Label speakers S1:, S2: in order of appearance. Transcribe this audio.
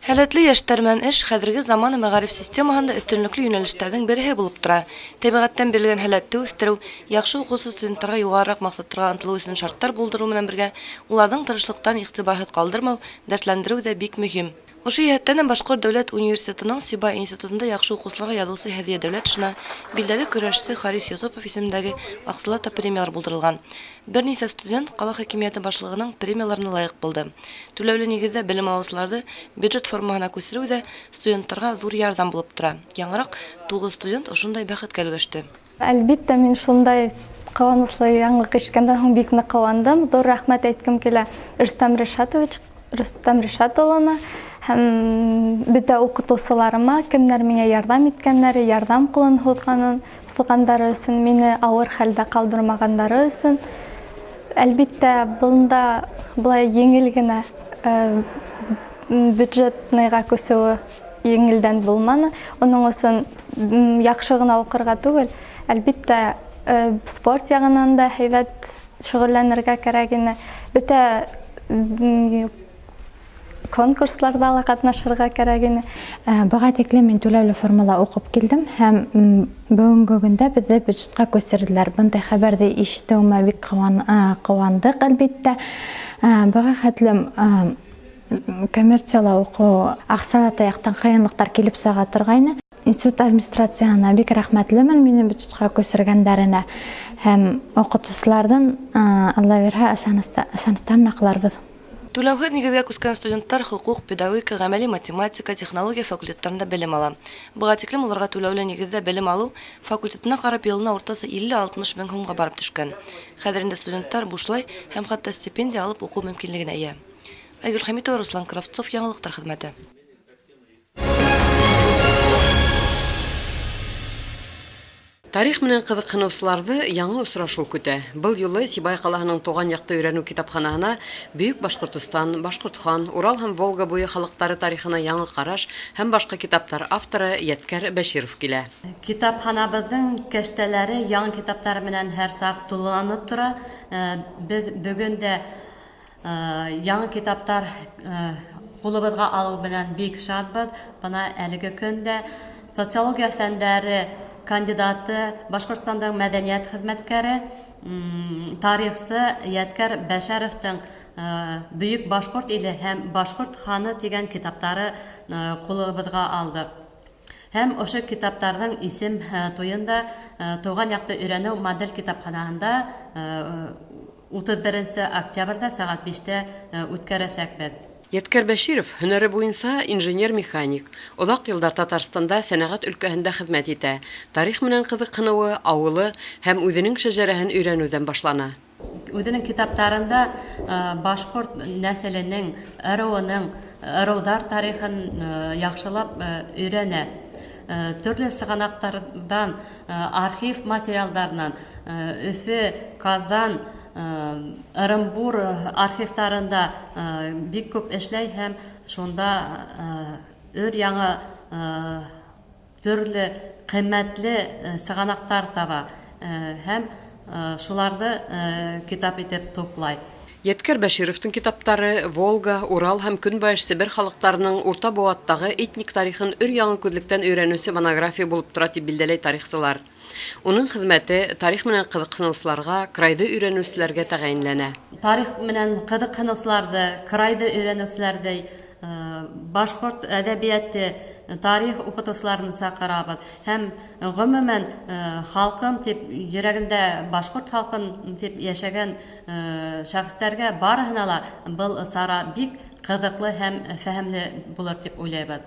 S1: Һәләтле яшьтәр менән эш хәзерге заманы мәгариф системаһында өстөнлөкле юнәлешләрнең береһе булып тора. Тәбигатьтән бирелгән һәләтте үстерү, яхшы укучы студентларга югарырак максатларга ынтылу өчен шартлар булдыру белән бергә, уларның тырышлыктан игътибарһыз калдырмау, дәртләндерү дә бик мөһим. Ошо йәһәттән Башкорт дәүләт университетының Сибай институтында яхшы укучыларга язучы Һәдия Дәүләтшина, билдәле көрәшче Харис Йосыпов исемендәге Аксылата премиялар булдырылган. Берничә студент кала хакимияте башлыгының премияларына лаек булды. Түләүле нигездә белем алучыларны бюджет формасына күчерү дә студентларга зур ярдәм булып тора. Яңарак 9 студент ошондай бәхеткә өлгәште.
S2: Әлбиттә, мин шундай каванышлы яңалык ишеткәндән һуң бик нык кавандым. Зур рәхмәт әйткем килә Рөстәм Ришатовна һәм бөтә укытучыларыма, кемнәр миңа ярдәм иткәннәре, ярдәм кулын һуҙғандары өсөн, мине авыр хәлдә калдырмагандары өсөн. Әлбиттә, бында былай еңел генә бюджетныйга күсеүе еңелдән булманы. Уның өсөн яхшы гына укырга түгел, әлбиттә, спорт ягынан да һәйбәт шөгыльләнергә кирәк ине. Бөтә конкурсларда ла катнашырга кирәк ине.
S3: Быга тиклем мин түләүле формала укып килдем һәм бүгенге көндә бездә бюджетка күчерделәр. Бындай хәбәрне ишетүемә бик кыуандык, әлбиттә. Быга хәтлем коммерциялау уку Аксалата яктан кыенлыктар килеп сага торгайны. Институт администрациясына бик рәхмәтлемен мине бюджетка күчергәннәренә һәм укытучылардан Алла бирһә ышаныстан акларбыз.
S1: Түләүһез нигездә күскән студентлар хукук, педагогика, гамәли математика, технология факультетларында белем ала. Быга тиклем уларга түләүле нигездә белем алу факультетына карап елына уртасы 50-60 мең һумга барып төшкән. Хәзер инде студентлар бушлай һәм хәтта стипендия алып уку мөмкинлегенә ия. Айгөл Хәмитова, Руслан Кравцов, яңалыктар хезмәте. Тарих менән кызыксыныусыларҙы яңы осрашыу көтә. Был юлы Сибай ҡалаһының туған яҡты өйрәнеү китапханаһына Бөйөк Башҡортостан, Башҡортхан, Урал һәм Волга буйы халыҡтары тарихына яңы ҡараш һәм башҡа китаптар авторы Йәткәр Бәширов килә.
S4: Китапханабыҙҙың кәштәләре яңы китаптар менән һәр саҡ тулыланып тора. Беҙ бөгөн дә яңы китаптар ҡулыбыҙға алыу менән бик шатбыҙ. Бына әлеге көндә социология фәндәре кандидаты, Башҡортостандың мәҙәниәт хеҙмәткәре, тарихсы Йәткәр Бәшәровтың Бөйөк Башҡорт иле һәм Башҡорт ханы тигән китаптары ҡулыбыҙға алдыҡ. Һәм ошо китаптарҙың исем туйында Туған яҡты өйрәнеү модель китапханаһында 31 октябрҙә сәғәт 5-тә үткәрәсәкбеҙ.
S1: Йәткәр Бәширов һөнәре буйынса инженер-механик. Оҙаҡ йылдар Татарстанда сәнәғәт өлкәһендә хеҙмәт итә. Тарих менән ҡыҙыҡһыныуы, ауылы һәм үҙенең шәжәрәһен өйрәнеүҙән башлана.
S4: Үҙенең китаптарында башҡорт нәҫеленең, ырыуының, ырыуҙар тарихын яҡшылап өйрәнә. Төрлө сығанаҡтарҙан, архив материалдарынан, Өфө, Казан, Ырымбур архивтарында бик күп эшләй һәм шунда өр-яңы төрлө ҡиммәтле сығанаҡтар таба һәм шуларҙы китап итеп туплай.
S1: Йәткәр Бәшировтың китаптары Волга, Урал һәм Көнбайыш Себер халыҡтарының урта быуаттағы этник тарихын өр-яңы күҙлектән өйрәнеүсе монография булып тора тип билдәләй тарихсылар. Уның хеҙмәте тарих менән ҡыҙыҡһыныусыларға, крайды өйрәнеүселәргә тәғәйенләнә.
S4: Тарих менән ҡыҙыҡһыныусыларҙы, крайды өйрәнеүселәрҙе, башҡорт әҙәбиәте, тарих уҡытыусыларын саҡырабыҙ. Һәм ғөмүмән халҡым тип, йөрәгендә башҡорт халҡын тип йәшәгән шәхестәргә барыһына ла был сара бик ҡыҙыҡлы һәм фәһемле булыр тип уйлайбыҙ.